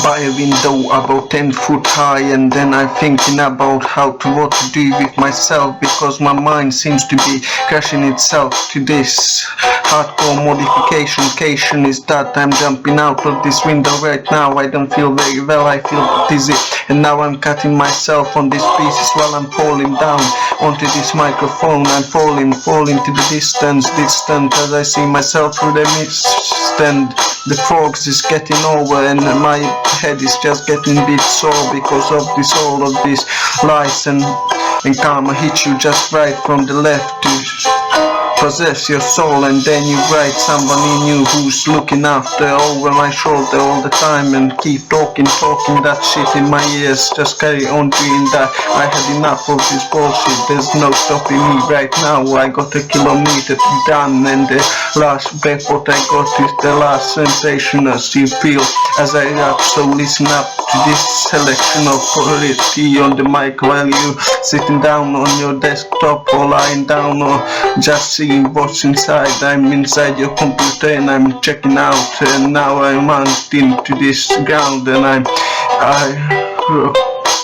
by a window about 10 foot high, and then I'm thinking about what to do with myself, because my mind seems to be crashing itself to this hardcore modification is that I'm jumping out of this window right now. I don't feel very well, I feel dizzy, and now I'm cutting myself on these pieces while I'm falling down onto this microphone. I'm falling to the distance as I see myself through the mist, and the fog is getting over, and my head is just getting a bit sore because of all of these lies, and karma hits you just right from the left to possess your soul, and then you write someone in you who's looking after over my shoulder all the time and keep talking that shit in my ears. Just carry on doing that. I had enough of this bullshit. There's no stopping me right now. I got a kilometer to done, and the last breath what I got is the last sensation as you feel as I rap. So listen up to this selection of quality on the mic while you sitting down on your desktop or lying down or just seeing what's inside. I'm inside your computer and I'm checking out, and now I'm into this ground, and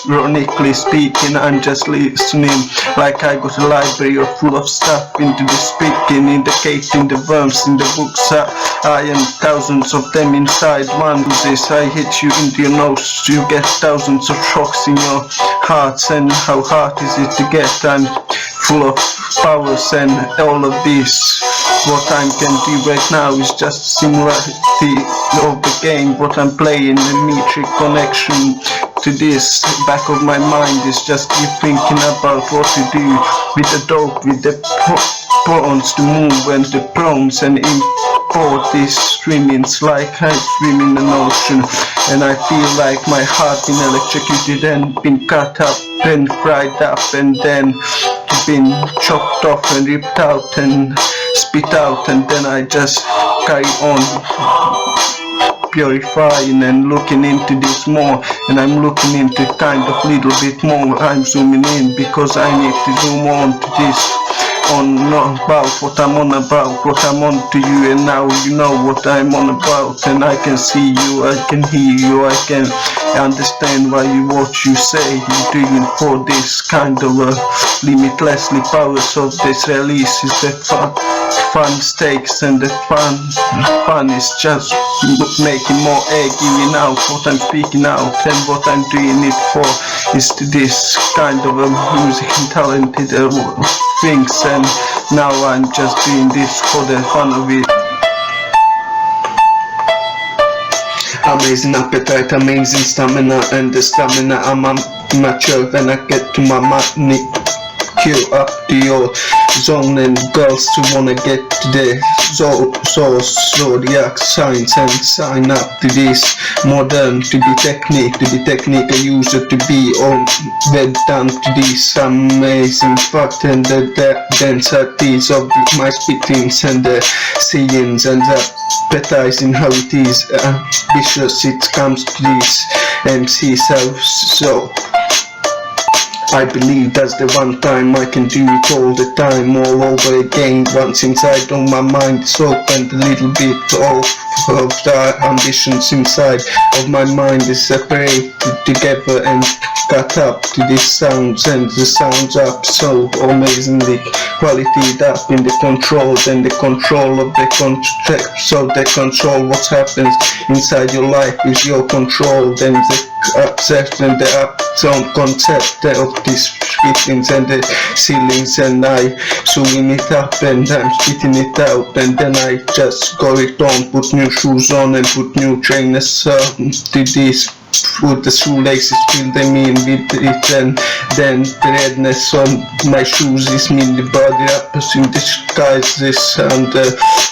ironically speaking, I'm just listening like I got a library full of stuff into the speaking, indicating the worms in the books. I am thousands of them inside one. This I hit you into your nose, you get thousands of shocks in your hearts, and how hard is it to get? I'm full of powers and all of this. What I can do right now is just similarity of the game what I'm playing, the metric connection to this back of my mind is just keep thinking about what to do with the dope, with the pawns to move and the prawns, and import these swimmings like I swim in an ocean, and I feel like my heart been electrocuted and been cut up and fried up and then been chopped off and ripped out and spit out, and then I just carry on purifying and looking into this more, and I'm looking into it kind of little bit more. I'm zooming in because I need to zoom on to this, about what I'm on about, what I'm on to you, and now you know what I'm on about, and I can see you, I can hear you, I can understand why you what you say you're doing for this kind of limitlessly powers of this release is the fun stakes, and the fun is just making more air, giving out what I'm speaking out, and what I'm doing it for is to this kind of music and talented things, and now I'm just doing this for the fun of it. Amazing appetite, amazing stamina, and the stamina I'm mature when I get to my money. Queue up to your zone, and girls who wanna get to the zodiac signs and sign up to this modern, to the technique I use it to be all well done to this amazing fact, and the densities of my spittings and the scenes and the appetizing how it is ambitious it comes to this MC so I believe that's the one time I can do it all the time, all over again. Once inside of my mind is opened, a little bit of the ambitions inside of my mind is separated together and cut up to these sounds, and the sounds up so amazingly qualityed up in the control, and the control of the concept, so the control what happens inside your life is your control, then the upset and the upzone concept of these fittings and the ceilings, and I zooming it up and I'm spitting it out, and then I just go it on, put new shoes on and put new trainers to this, put the shoelaces, fill them in with it, and then the redness on my shoes is mean the body up in disguises, and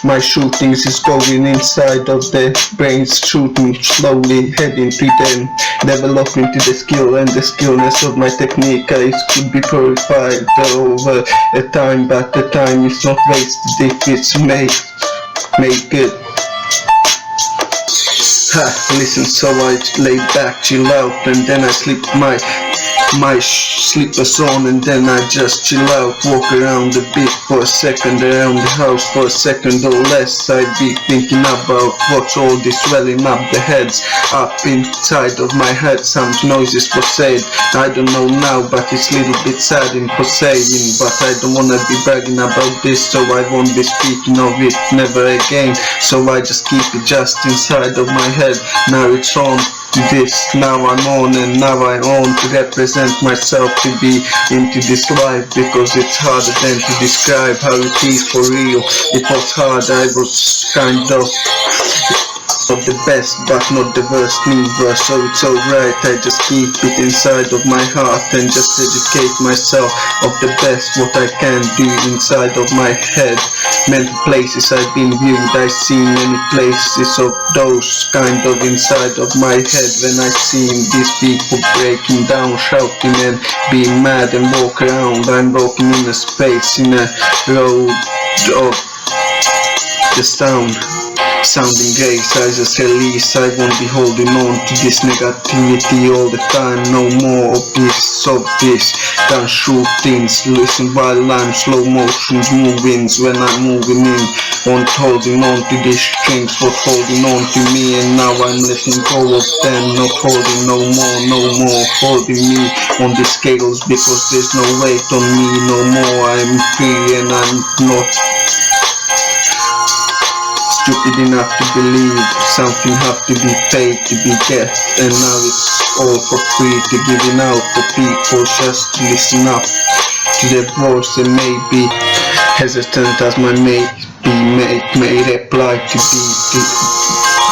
my shootings is going inside of the brains, shooting slowly, heading to them, developing to the skill and the skillness of my technique. It could be purified over a time, but the time is not wasted if it's made good. Listen, so I lay back, chill out, and then I slip my my slippers on, and then I just chill out, walk around a bit for a second, around the house for a second or less. I'd be thinking about what's all this swelling up the heads, up inside of my head. Some noises were said, I don't know now, but it's a little bit sad in for saying, but I don't wanna be bragging about this, so I won't be speaking of it never again. So I just keep it just inside of my head. Now it's on to this, now I'm on, and now I own to represent myself, to be into this life, because it's harder than to describe how it is for real. It was hard, I was kind of not the best, but not the worst neither, so it's alright. I just keep it inside of my heart and just educate myself of the best what I can do inside of my head. Many places I've been viewed, I've seen many places of those kind of inside of my head. When I seen these people breaking down, shouting and being mad and walk around, I'm walking in a space, in a road of the sounding great. I just release, I won't be holding on to this negativity all the time. No more of this gun shootings, listen while I'm slow motions moving. When I'm moving in, on holding on to these strings, what holding on to me, and now I'm letting go of them, not holding no more holding me on the scales, because there's no weight on me no more. I'm free and I'm not stupid enough to believe something have to be paid to be get, and now it's all for free to giving out for people just to listen up to their voice, and maybe hesitant as my mate may reply to be the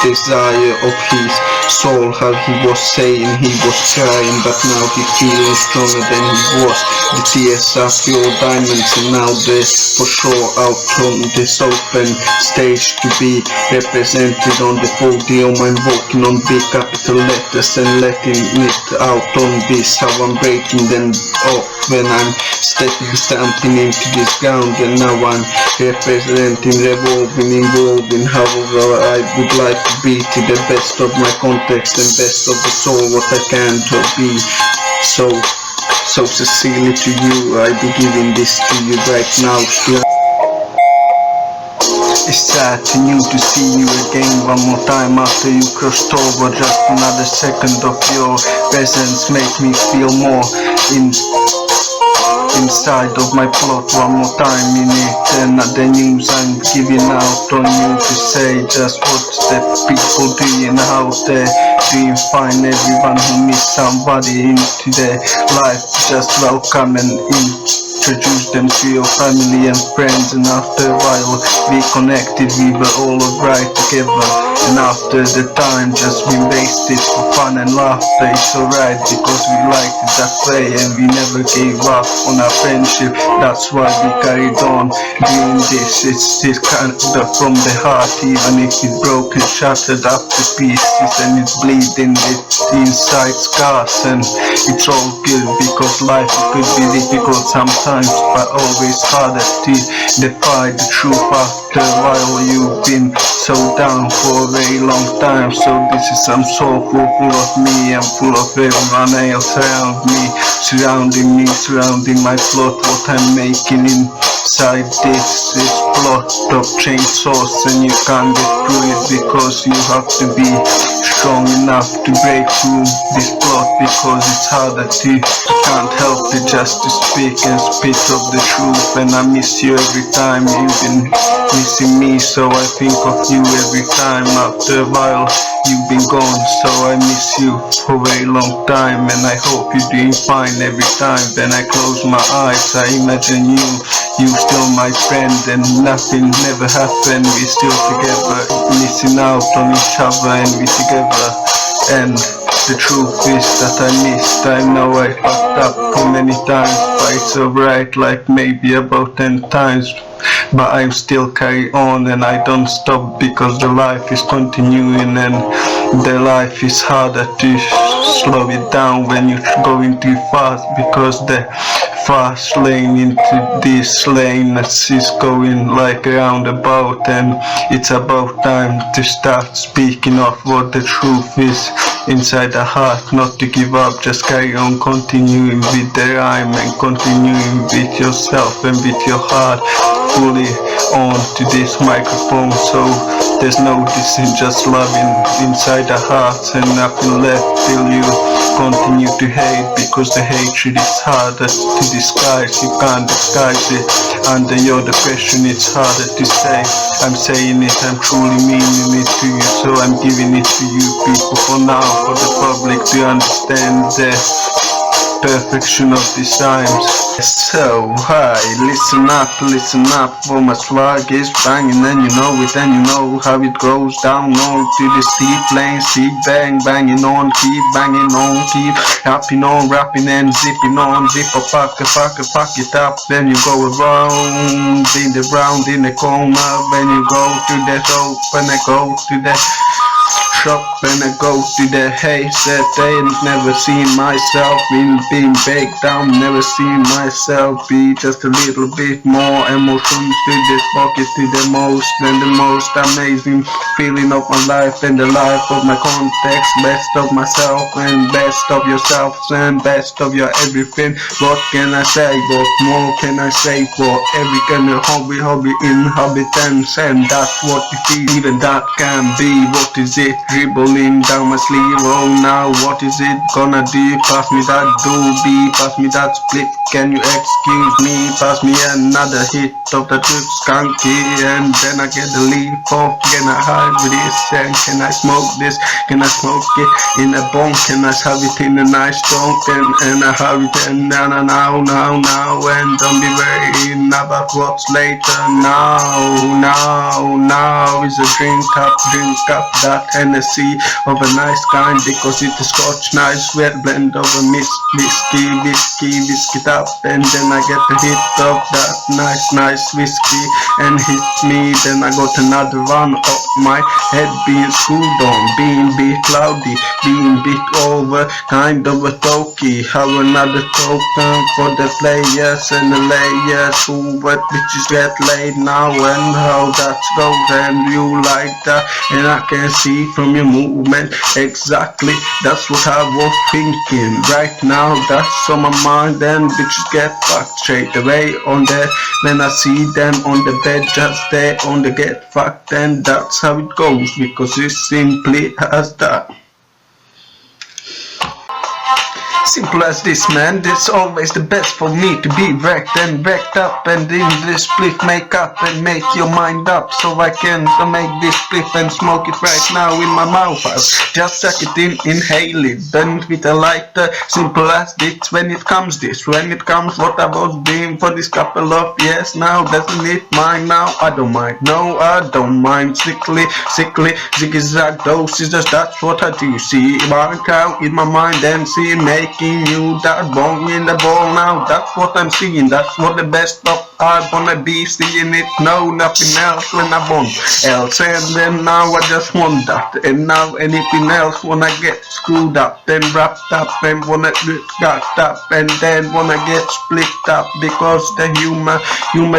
desire of his soul, how he was saying he was crying, but now he feeling stronger than he was. The tears are pure diamonds, and now they're for sure out on this open stage to be represented on the podium. I'm walking on big capital letters and letting it out on this, how I'm breaking them off when I'm stamping into this ground, and now I'm representing, revolving, involving, however I would like to be, to the best of my context and best of the soul what I can to be. So sincerely to you, I be giving this to you right now. It's sad to you to see you again one more time after you crossed over. Just another second of your presence make me feel more inside of my plot one more time in it, and the news I'm giving out on you to say just what the people doing out there, doing fine. Everyone who missed somebody into their life, just welcome and introduce them to your family and friends, and after a while we connected, we were all alright together, and after the time just we wasted for fun and laughter. It's alright because we liked it that way, and we never gave up on our friendship. That's why we carried on doing this. It's still kind of from the heart, even if it's broken, shattered up to pieces, and it's bleeding with inside scars, and it's all good because life could be difficult sometimes, but always harder to defy the truth after a while you've been so down for a very long time. So this is some soul full of me and full of everyone else around me, surrounding my plot, what I'm making inside this plot of chainsaws, and you can't get through it because you have to be strong enough to break through this plot, because it's harder to, can't help it just to speak and spit of the truth. And I miss you every time, you've been missing me, so I think of you every time. After a while you've been gone, so I miss you for a very long time, and I hope you're doing fine every time. When I close my eyes, I imagine you still my friend, and nothing never happened. We're still together, missing out on each other, and we're together. And the truth is that I missed. I know I fucked up for many times, but it's alright, like maybe about 10 times. But I'm still carry on, and I don't stop, because the life is continuing, and the life is harder to slow it down when you're going too fast, because the fast lane into this lane is going like a roundabout, and it's about time to start speaking of what the truth is. inside the heart, not to give up, just carry on continuing with the rhyme and continuing with yourself and with your heart fully on to this microphone. So there's no dissing, just loving inside the heart and nothing left till you continue to hate, because the hatred is harder to disguise. You can't disguise it under your depression, it's harder to say. I'm saying it, I'm truly meaning it to you, so I'm giving it to you people for now, for the public to understand the perfection of these times. So hi, listen up, for my swag is banging, and you know it, and you know how it goes down on to the C plane, C bang, banging on, keep banging on, keep rapping on, rapping and zipping on, zip a fuck it up, then you go around in the corner, when you go to the soap, when I go to the shop and I go to the haze that I ain't never seen myself in being baked down, never seen myself be just a little bit more emotion to this pocket, to the most and the most amazing feeling of my life and the life of my context, best of myself and best of yourself and best of your everything. What can I say, what more can I say, for every kind of hobby inhabitants, and that's what it is, even that can be. What is it? Dribbling down my sleeve, oh now what is it gonna do? Pass me that doobie, pass me that split, can you excuse me? Pass me another hit of the trip skunky, and then I get the leaf off. Can I hide with this, and can I smoke this? Can I smoke it in a bong? Can I have it in a nice donk? And I have it and now, and don't be worrying about what's later. Now is a drink up that Hennessy of a nice kind, because it's a Scotch nice sweat blend of a whiskey up, and then I get the hit of that nice whiskey and hit me. Then I got another run of my head being screwed on, being bit cloudy, being bit over, kind of a talkie. Have another token for the players and the layers who what bitches get laid now, and how that goes, and you like that, and I can see from your movement exactly that's what I was thinking right now. That's on my mind, and bitches get fucked straight away on there when I see them on the bed, just there on the get fucked, and that's how it goes, because it's simply as that. Simple as this, man. It's always the best for me to be wrecked up, and in this split make up and make your mind up, so I can make this split and smoke it right now in my mouth. Just suck it in, inhale it, then with a lighter. Simple as this. When it comes what I was doing for this couple of years now, doesn't it mind now? I don't mind, no I don't mind. Sickly zigzag doses, that's what I do. See my cow in my mind and see making you that bong in the ball now. That's what I'm seeing, that's what the best of I wanna be seeing it. No, nothing else when I want else, and then now I just want that, and now anything else when I get screwed up, then wrapped up, and wanna get got up, and then wanna get split up, because the humor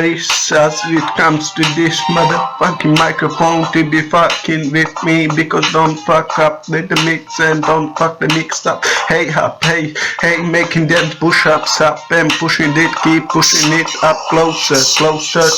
is as it comes to this motherfucking microphone to be fucking with me, because don't fuck up with the mix and don't fuck the mix up. Hey up, hey, making them push-ups up and pushing it, keep pushing it up closer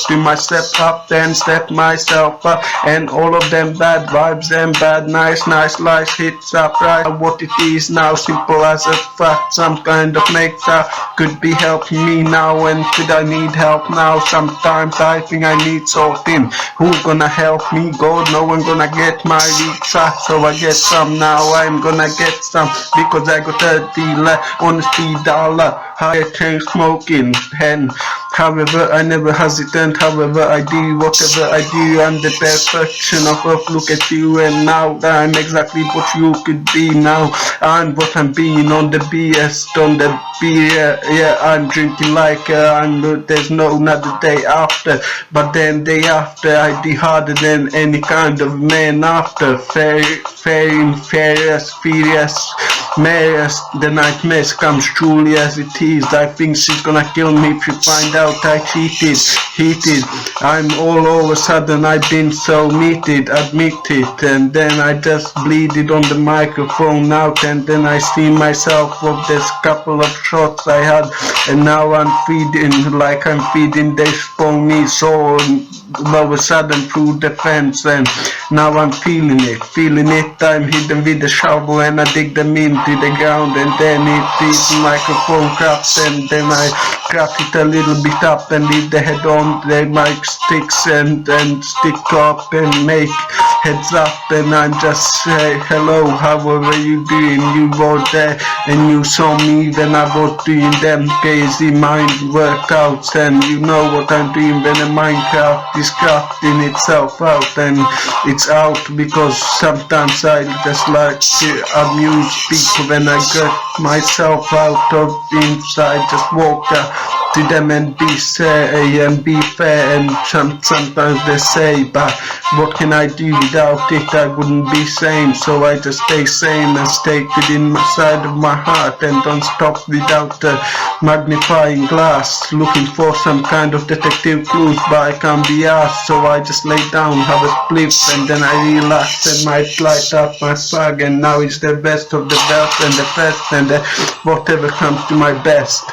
to my step up, then step myself up, and all of them bad vibes and bad nice lies hits up right what it is now. Simple as a fact, some kind of make-up could be helping me now, and could I need help now? Sometimes I think I need sorting. Who gonna help me? God, no one gonna get my leaks up, so I get some now. I'm gonna get some because I got a dealer on the $3 high chain smoking pen. However, I never hesitant, however I do whatever I do, I'm the perfection of look at you, and now I'm exactly what you could be now. I'm what I'm being on the BS, on the beer. Yeah, I'm drinking like there's no another day after. But then day after I be harder than any kind of man after. Furious, merest. The nightmares comes truly as it is. I think she's gonna kill me if you find out I cheated, heated. I'm all of a sudden I've been so admitted, and then I just bleeded on the microphone out, and then I see myself of this couple of shots I had, and now I'm feeding like I'm feeding this pony soul all of a sudden through the fence, and now I'm feeling it. I'm hidden with the shovel and I dig them into the ground, and then it is microphone cracked, and then I crack it a little bit up and leave the head on the mic sticks and stick up and make heads up, and I just say hello, how are you doing? You were there and you saw me when I was doing them crazy mind workouts, and you know what I'm doing when a Minecraft is crafting itself out, and it's out because sometimes I just like to amuse people when I get myself out of inside, just walk to them and be fair, and sometimes they say, but what can I do without it? I wouldn't be sane, so I just stay sane and stay within my side of my heart and don't stop without a magnifying glass, looking for some kind of detective clues, but I can't be asked, so I just lay down, have a spliff, and then I relax and might light up my swag, and now it's the best of the best and the best, and whatever comes to my best.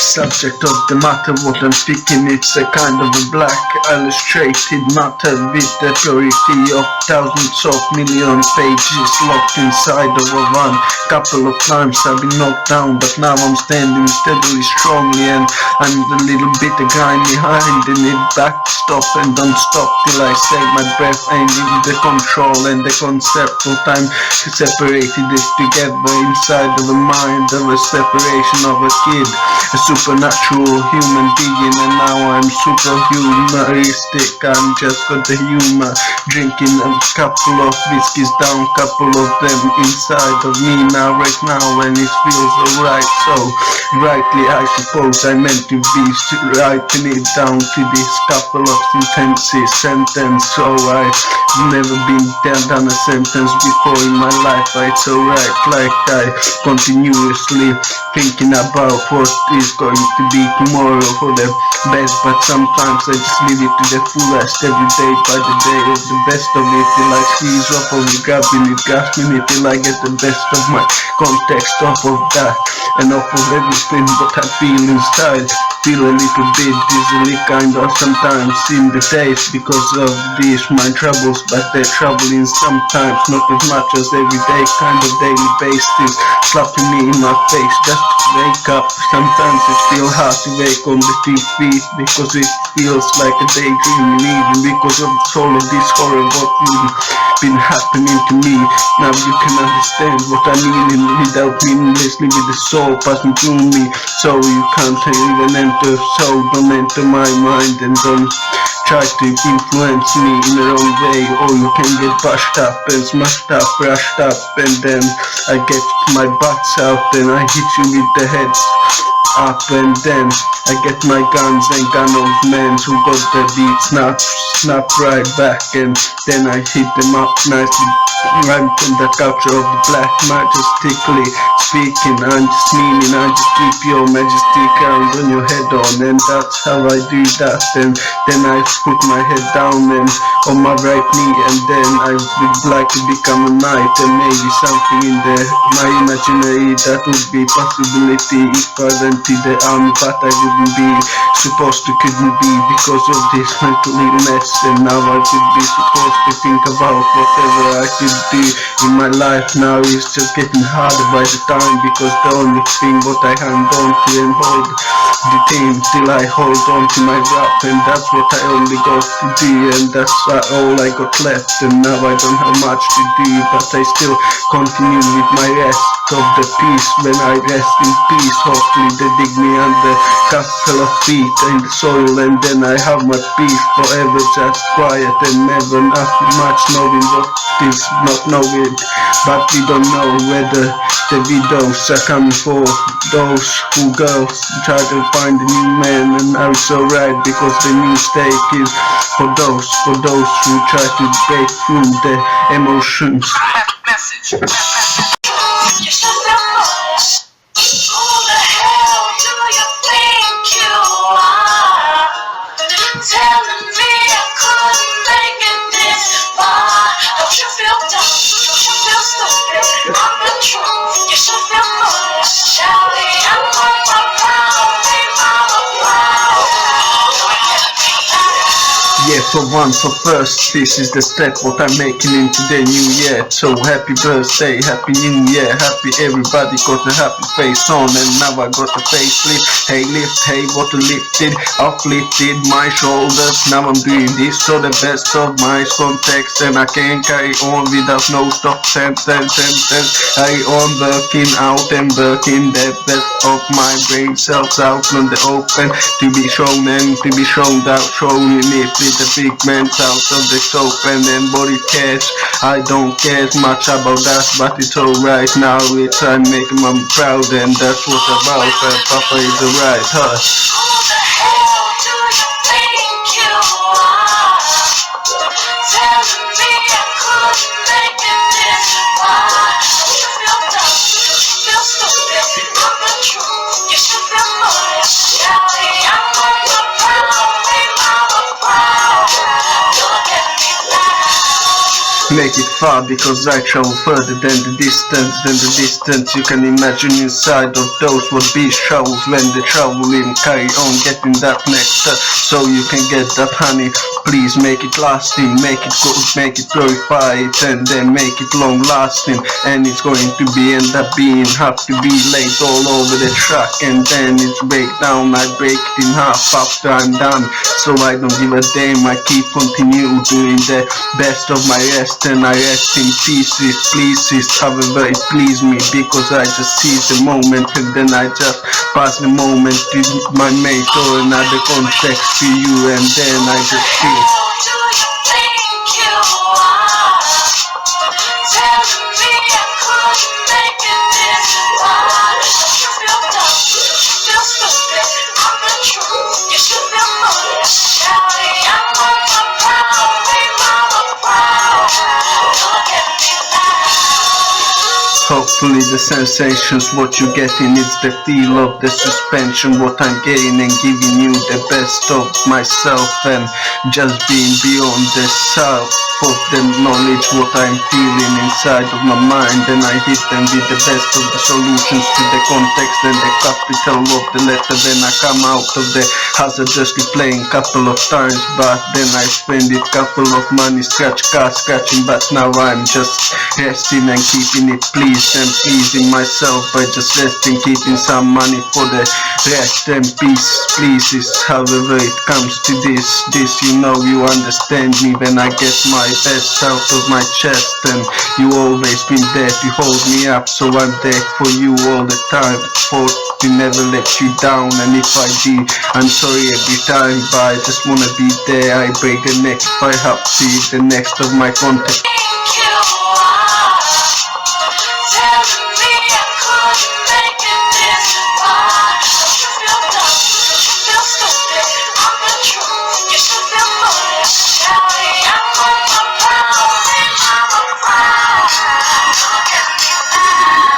Subject of the matter, what I'm speaking, it's a kind of a black illustrated matter with the purity of thousands of million pages locked inside of a one. Couple of times I've been knocked down, but now I'm standing steadily, strongly, and I'm a little bit a grind behind, and it back, stop and don't stop till I save my breath and give the control and the concept of time separated this together inside of a mind of a separation of a kid, a supernatural human being, and now I'm superhumoristic. I'm just got the humor, drinking a couple of whiskeys down, couple of them inside of me now, right now, when it feels alright. So rightly I suppose I meant to be writing it down to this couple of sentences, so I've never been done a sentence before in my life. It's alright, like I continuously thinking about what is going to be tomorrow for the best, but sometimes I just live it to the fullest, every day by the day of the best of it, till I squeeze up of it, grasping it till I get the best of my context off of that, and off of everything what I feel inside. Feel a little bit dizzily kind of sometimes in the days because of these my troubles, but they're troubling sometimes, not as much as every day, kind of daily basis, slapping me in my face just to wake up. Sometimes it feels hard to wake on the 2 feet because it feels like a daydream, even because of all of this horror what been happening to me. Now you can understand what I mean without meaninglessly with the soul passing through me, so you can't even enter, so don't enter my mind and don't try to influence me in the wrong way, or you can get bashed up and smashed up, brushed up, and then I get my butts out and I hit you with the head up, and then I get my guns and gun of men who got the beat snap right back, and then I hit them up nicely. I'm from the culture of the black, majestically speaking. I'm just meaning, I just keep your majesty crown on your head on, and that's how I do that. And then I put my head down and on my right knee, and then I would like to become a knight, and maybe something in my imaginary that would be possibility if I went to the army, but I wouldn't be supposed to, couldn't be because of this mental illness, and now I could be supposed to think about whatever I could do in my life. Now it's just getting harder by the time, because the only thing what I hang on to and hold the thing till I hold on to my rap, and that's what I only got to do, and that's all I got left, and now I don't have much to do, but I still continue with my rest. of the peace. When I rest in peace, hopefully they dig me under couple of feet in the soil, and then I have my peace forever, just quiet and never nothing much, knowing what is not knowing. But we don't know whether the widows are coming for those who girls try to find a new man, and now it's alright because the mistake is for those who try to break through the emotions. Who the hell do you think you are? Telling me I couldn't make it this far. Don't you feel dumb? Don't you feel stupid? I'm the truth. You should feel foolish. Shelly, I'm on my proud. Make mama proud. Yeah, for one, for first, this is the step what I'm making into the new year. So happy birthday, happy new year, happy everybody got a happy face on, and now I got a facelift. Hey lift, hey water lifted, uplifted my shoulders. Now I'm doing this to the best of my context, and I can carry on without no stop sentence. Carry on working out and working the best of my brain cells out on the open, to be shown and to be shown out, showing it with the big man out of the soap, and then body cares. I don't care much about that, but it's alright now. It's I'm making mom proud, and that's what about. Papa is alright, huh? Who the hell do you think you are? Telling me I couldn't make it this far. Don't you feel dumb? Don't you feel stupid? I'm the truth. You should feel foolish. Shelly, I'm on my proud. Make mama proud. Look at me now. Make it far because I travel further than the distance. You can imagine inside of those would be shovels when they traveling. Carry on getting that nectar so you can get that honey. Please make it lasting, make it good, make it purify it, and then make it long lasting. And it's going to be end up being have to be laid all over the track, and then it's break down. I break it in half after I'm done, so I don't give a damn. I keep continue doing the best of my rest, and I rest in pieces, however it please me, because I just seize the moment, and then I just pass the moment to my mate or another context to you, and then I just feel. Who do you think you are? Telling me I couldn't make it this far. Don't you feel dumb? Don't you feel stupid? I'm the truth. You should feel foolish. Shelly, I'm on my proud. Make mama proud. Look at me now. Hopefully the sensations what you're getting, it's the feel of the suspension what I'm getting, and giving you the best of myself, and just being beyond the self of the knowledge what I'm feeling inside of my mind, and I hit them with the best of the solutions to the context and the capital of the letter. Then I come out of the hazardously playing couple of times, but then I spend it couple of money scratching, but now I'm just resting and keeping it pleased and pleasing myself by just resting, keeping some money for the rest and peace pleases. However it comes to this, you know, you understand me when I get my best out of my chest, and you always been there to hold me up, so I'm there for you all the time, for to never let you down. And if I do, I'm sorry every time, but I just wanna be there. I break the neck if I have to, the next of my context. Telling me I couldn't make it this far. Don't you feel dumb? Don't you feel stupid? I'm the truth. You should feel foolish. Shelly, I'm on my proud. Make mama proud. Look at me now.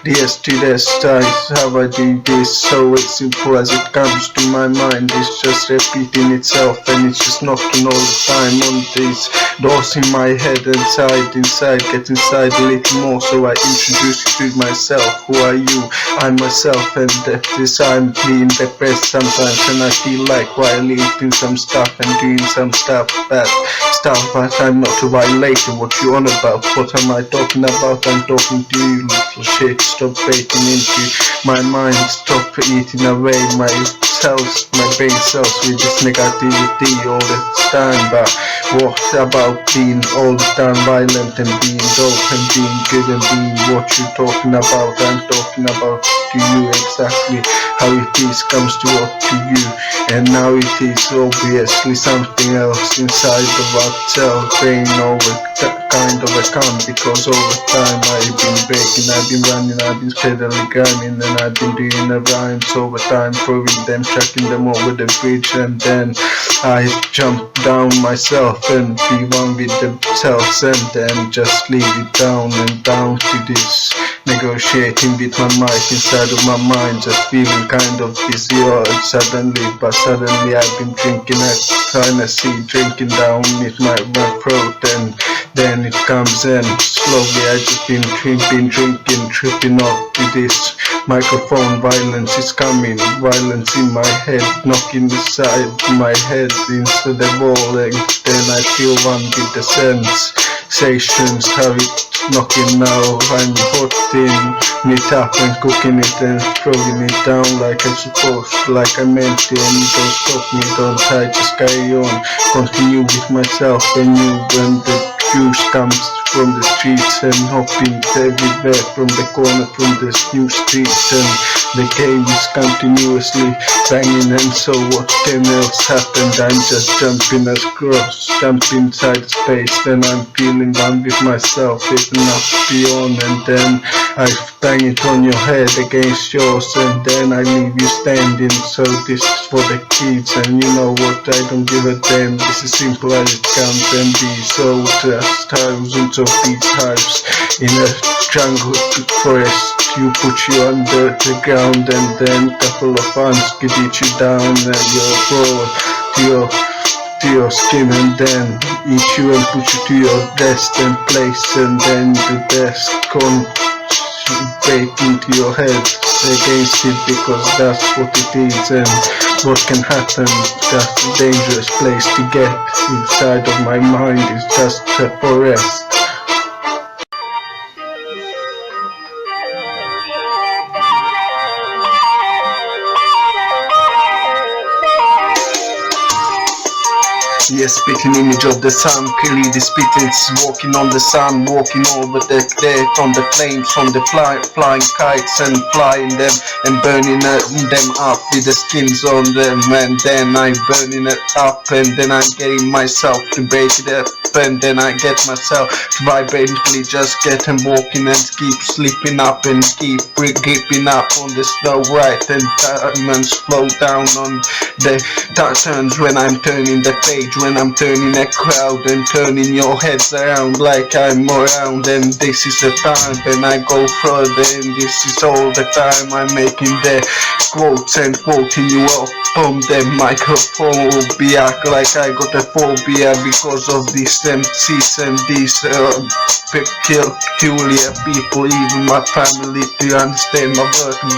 Yes, to the stars, how I do this, so it's simple as it comes to my mind. It's just repeating itself, and it's just knocking all the time on these doors in my head, inside, get inside a little more, so I introduce you to myself. Who are you? I'm myself, and that is I'm being depressed sometimes, and I feel like violating some stuff and doing some stuff, but I'm not a violator. What you on about? What am I talking about? I'm talking to you, little shit. stop breaking into my mind, stop eating away my cells, my brain cells with this negativity all the time. But what about being all the time violent and being dope and being good and being what you're talking about? I'm talking about to you exactly how it is comes to what to you, and now it is obviously something else inside of ourselves, brain over kind of a calm, because over time I've been breaking, I've been running, I've been steadily grinding, and I've been doing the rhymes over time, throwing them, chucking them over the bridge, and then I jump down myself and be one with themselves, and then just leave it down and down to this negotiating with my mic inside of my mind, just feeling kind of dizzy or suddenly I've been drinking, drinking down with my throat, and then it comes in slowly. I just been drinking, tripping off to this microphone. Violence is coming, violence in my head, knocking the side of my head into the wall, and then I feel one with the sensations, how it's knocking now. I'm hotting it up and cooking it and throwing it down like I'm supposed to, like I meant to, and you don't stop me, don't I, just carry on, continue with myself, and you, when the juice comes from the streets and hopping everywhere from the corner, from the new streets, and the game is continuously banging, and so what can else happened? I'm just jumping across, jumping inside space, then I'm feeling one with myself, even up beyond, and then I bang it on your head against yours, and then I leave you standing. So this is for the kids, and you know what, I don't give a damn, this is simple as it comes, and these so thousands of these hives in a jungle forest, you put you under the ground, and then a couple of ants could eat you down, and you're brought to your skin, and then eat you and put you to your destined place, and then the desk on break into your head against it, because that's what it is, and what can happen. That's a dangerous place to get inside of my mind, is just a forest. Yes, spitting image of the sun, clearly the spitting's walking on the sun, walking over the dead on the flames from the flying kites, and flying them and burning them up with the skins on them, and then I'm burning it up, and then I'm getting myself to break it up, and then I get myself to vibrantly just get and walking and keep sleeping up and keep gripping up on the snow, right, and diamonds flow down on the turns when I'm turning the page, when I'm turning a crowd and turning your heads around like I'm around, and this is the time when I go further, and this is all the time I'm making the quotes and quoting you up from the microphone, like I got a phobia because of these MCs and these peculiar people, even my family, to understand my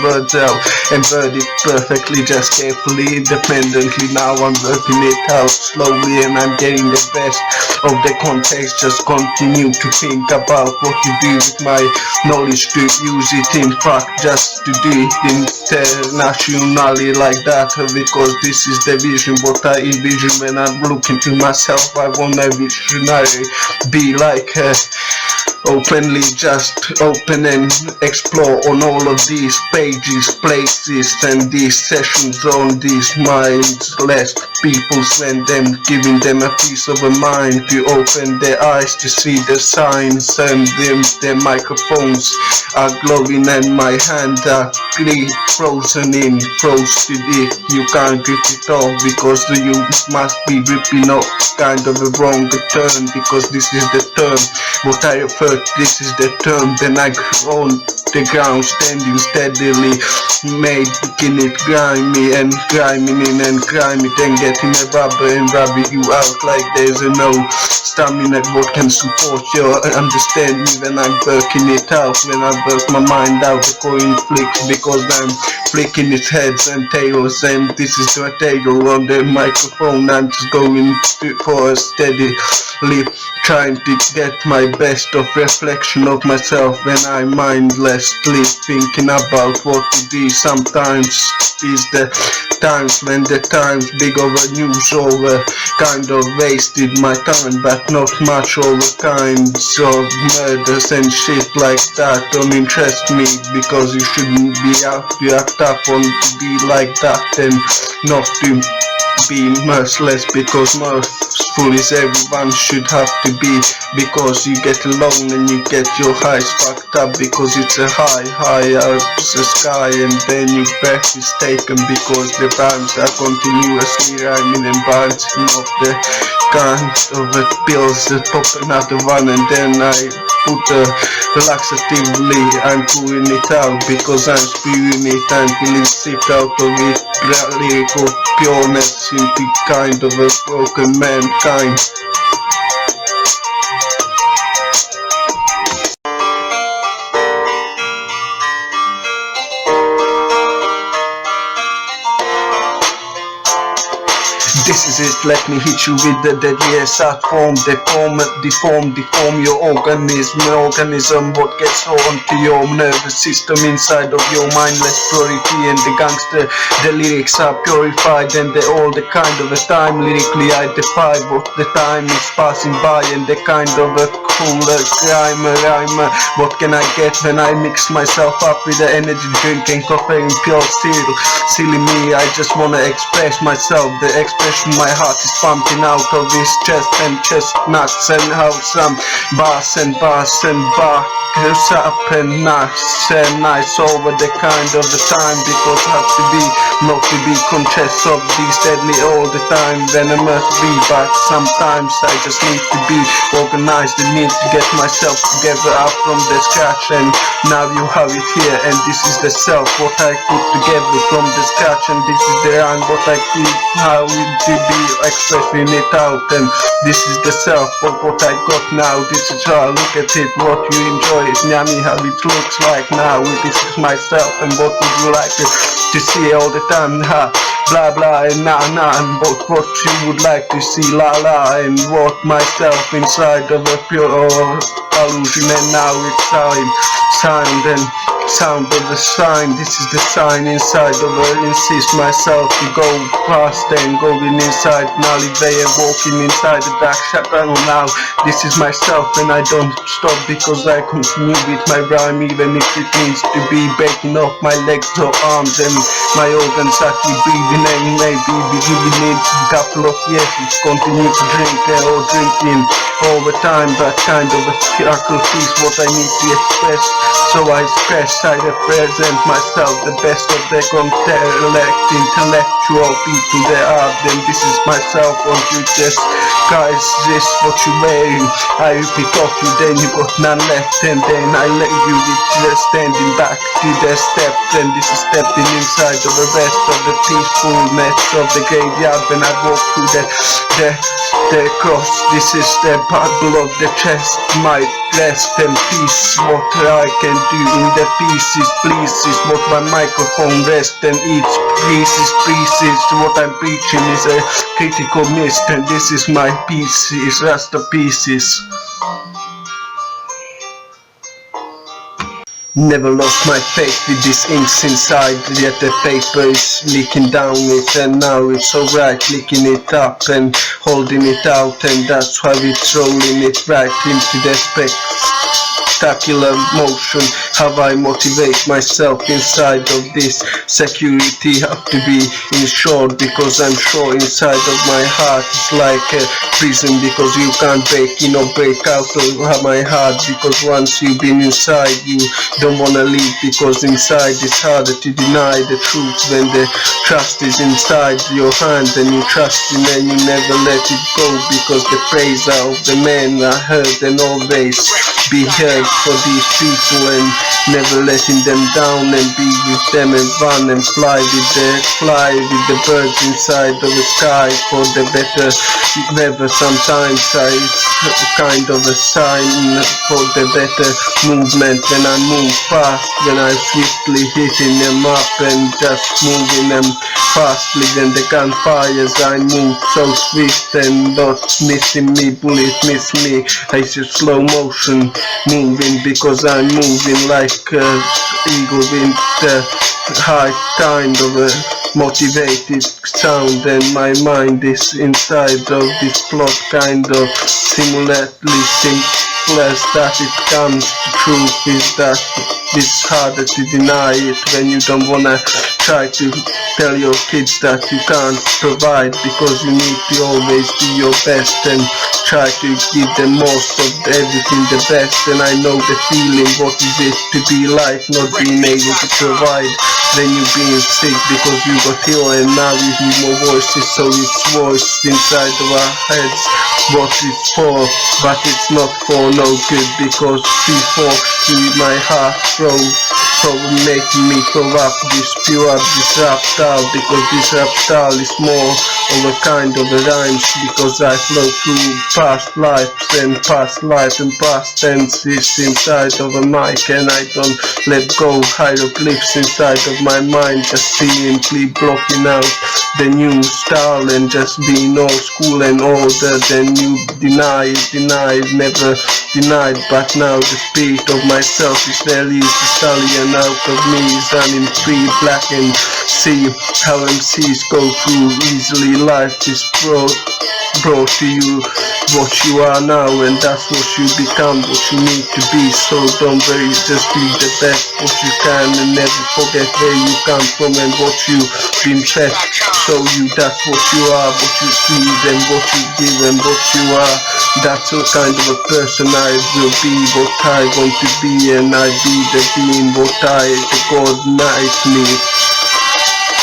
words out and word it perfectly, just carefully, independently. Now I'm working it out slowly, and I'm getting the best of the context. Just continue to think about what you do with my knowledge, to use it in fact, just to do it internationally like that, because this is the vision what I envision when I'm looking to myself. I want a visionary, be like openly, just open and explore on all of these pages, places, and these sessions on these minds. Let people send them, giving them a piece of a mind to open their eyes to see the signs, and their microphones are glowing, and my hand are frozen to it. You can't grip it off, because you must be gripping off kind of a wrong turn, because this is the term what I refer, this is the term. Then I on the ground, standing steadily, making it grimy and grinding in and grime it, and getting a rubber and rubbing you out like there's no stamina what can support your understanding when I'm working it out, when I work my mind out. The coin flicks because I'm flicking its heads and tails, and this is the tail on the microphone. I'm just going for a steady trying to get my best of reflection of myself when I'm mindless endlessly thinking about what to be. Sometimes is the times when the times big over news over kind of wasted my time, but not much over kinds of murders and shit like that don't interest me, because you shouldn't be out to act up on to be like that and not to be merciless, because merciful is everyone should have to be, because you get alone and you get your highs fucked up, because it's a high up the sky, and then your breath is taken because the rhymes are continuously rhyming and bouncing off the kind of pills that pop another one, and then I put laxatively, I'm pulling it out because I'm spewing it until it's sick out of it, lyrical pureness into kind of a broken mankind. This is it, let me hit you with the deadliest art form. Deform your organism, what gets onto your nervous system inside of your mindless purity, and the gangster, the lyrics are purified, and they're all the kind of a time lyrically I defy what the time is passing by, and the kind of a cooler rhymer. What can I get when I mix myself up with the energy drink and caffeine pure silly me? I just wanna express myself, the expression my heart is pumping out of his chest, and chestnuts and how some bass and bar up and nice over the kind of the time, because I have to be not to be conscious of these deadly all the time venomous be, but sometimes I just need to be organized and need to get myself together up from the scratch, and now you have it here, and this is the self what I put together from the scratch, and this is the rhyme what I keep how it to be expressing it out, and this is the self of what I got now. This is how look at it, what you enjoy it, yummy how it looks like now. This is myself, and what would you like to see all the time? Ha, blah blah and nah and what you would like to see, la la, and what myself inside of a pure illusion, and now it's time sound and sound of the sign. This is the sign inside of her, insist myself to go past and going inside an alleyway and walking inside the dark shadow. Now this is myself, and I don't stop because I continue with my rhyme, even if it means to be breaking off my legs or arms and my organs are keep breathing, and maybe be giving it a couple of years to continue to drink or drinking all the time, but kind of a miracle is what I need to express, so I express, I represent myself, the best of the intellectual people there are, then this is myself, won't you just guys, this what you wearing, I pick off you, then you got none left, and then I let you with just standing back to the steps, and this is stepping inside of the rest of the peacefulness of the graveyard when I walk through the cross. This is the bubble of the chest, my rest and peace, what I can do in the pieces, please is what my microphone rests and eats pieces, what I'm preaching is a critical mist, and this is my pieces, Rasta pieces. Never lost my faith with this inks inside, yet the paper is leaking down it, and now it's alright licking it up and holding it out, and that's why it's rolling it right into the spectacular motion. How I motivate myself inside of this security have to be ensured, because I'm sure inside of my heart it's like a prison, because you can't break in or break out of my heart, because once you've been inside you don't wanna leave, because inside it's harder to deny the truth when the trust is inside your hand, and you trust him and you never let it go, because the praise of the men are heard and always be heard for these people, and never letting them down, and be with them and run and fly with the birds inside of the sky for the better weather. Sometimes it's kind of a sign for the better movement when I move fast, when I'm swiftly hitting them up and just moving them fastly, when the gunfires I move so swift and not missing me, bullet miss me, it's just slow motion moving, because I'm moving like eagle with the high kind of a motivated sound, and my mind is inside of this plot kind of similarly simple as that it comes. The truth is that it's harder to deny it when you don't wanna try to tell your kids that you can't provide, because you need to always do your best and try to give them most of everything, the best. And I know the feeling, what is it to be like not being able to provide when you're being sick because you got ill, and now we hear more voices, so it's voice inside of our heads what it's for, but it's not for no good, because before my heart probably making me throw up this reptile, because this reptile is more of a kind of a rhymes, because I flow through past lives and past life and past tenses inside of a mic, and I don't let go hieroglyphs inside of my mind, just simply blocking out the new style and just being old school and older than you denied, never denied. But now the spirit of myself is really the stallion out of me is running free, black and see how MCs go through easily. Life is brought to you what you are now, and that's what you become, what you need to be. So don't worry, just be the best what you can, and never forget where you come from and what you've been fed. Show you that's what you are, what you feed and what you give and what you are. That's the kind of a person I will be, what I want to be, and I be the being what the God night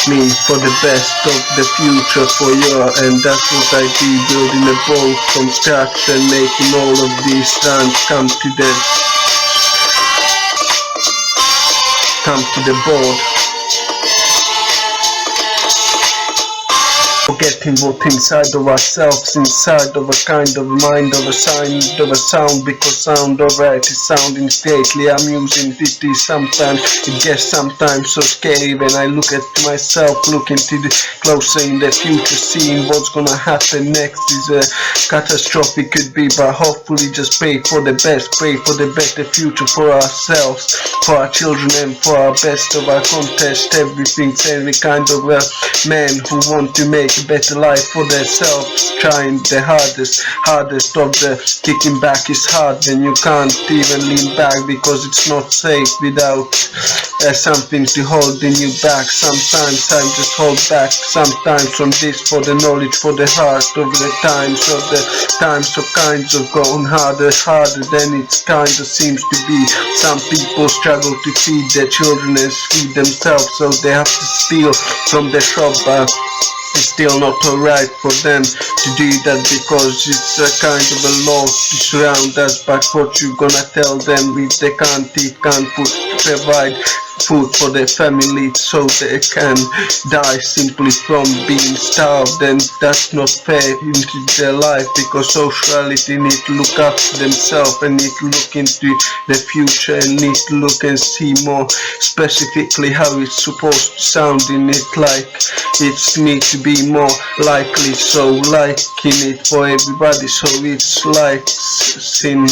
me for the best of the future for you. And that's what I do, building a boat from scratch and making all of these rhymes come to the board. Forgetting what inside of ourselves, inside of a kind of a mind of a sign of a sound, because sound alright is sounding stately. I'm using it sometimes, it gets sometimes so scary when I look at myself, looking to the closer in the future, seeing what's gonna happen next is a catastrophe could be, but hopefully just pray for the best, pray for the better future for ourselves, for our children, and for our best of our contest, everything, every kind of men who want to make a better life for themselves, trying the hardest of the kicking back is hard, then you can't even lean back because it's not safe without something to holding you back. Sometimes I just hold back, sometimes from this, for the knowledge, for the heart of the times of kinds of going harder than it kind of seems to be. Some people struggle to feed their children and feed themselves, so they have to steal from the shop, but it's still not alright for them to do that, because it's a kind of a law to surround us. But what you gonna tell them if they can't eat, can't provide food for their family, so they can die simply from being starved? And that's not fair into their life, because sociality need to look after themselves and need to look into the future and need to look and see more specifically how it's supposed to sound in it, like it's need to be more likely, so liking it for everybody, so it's like sing